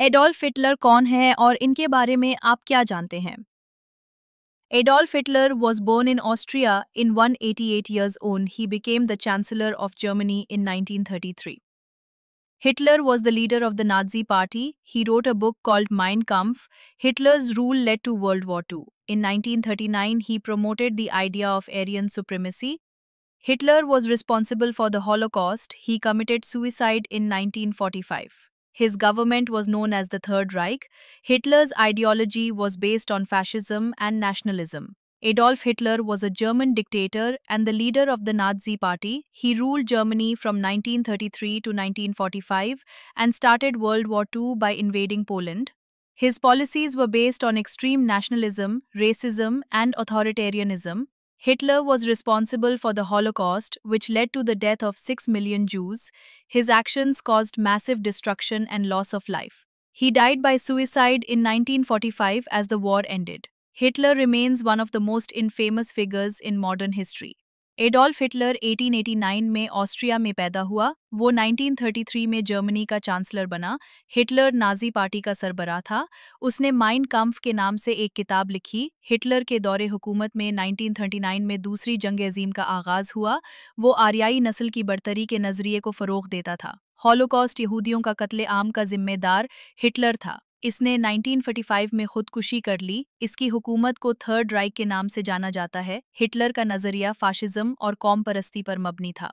Adolf Hitler कौन है और इनके बारे में आप क्या जानते हैं? Adolf Hitler was born in Austria in 188 years old. He became the Chancellor of Germany in 1933. Hitler was the leader of the Nazi Party. He wrote a book called Mein Kampf. Hitler's rule led to World War II. In 1939, he promoted the idea of Aryan supremacy. Hitler was responsible for the Holocaust. He committed suicide in 1945. His government was known as the Third Reich. Hitler's ideology was based on fascism and nationalism. Adolf Hitler was a German dictator and the leader of the Nazi Party. He ruled Germany from 1933 to 1945 and started World War II by invading Poland. His policies were based on extreme nationalism, racism, and authoritarianism. Hitler was responsible for the Holocaust, which led to the death of 6 million Jews. His actions caused massive destruction and loss of life. He died by suicide in 1945 as the war ended. Hitler remains one of the most infamous figures in modern history. Adolf Hitler 1889 में Austria में पैदा हुआ। वो 1933 में Germany का chancellor बना। Hitler Nazi party का सरबराह था। उसने माइन काम्फ के नाम से एक किताब लिखी। हिटलर के दौरे हुकूमत में 1939 में दूसरी जंग अजीम का आगाज़ हुआ। वो आर्याई नस्ल की बर्तरी के नज़रिए को फ़रोग़ देता था। हॉलोकॉस्ट यहूदियों का कत्ले आम का जिम्मेदार हिटलर था। इसने 1945 में खुदकुशी कर ली। इसकी हुकूमत को थर्ड राइक के नाम से जाना जाता है। हिटलर का नज़रिया फाशिज़्म और कौम परस्ती पर मबनी था।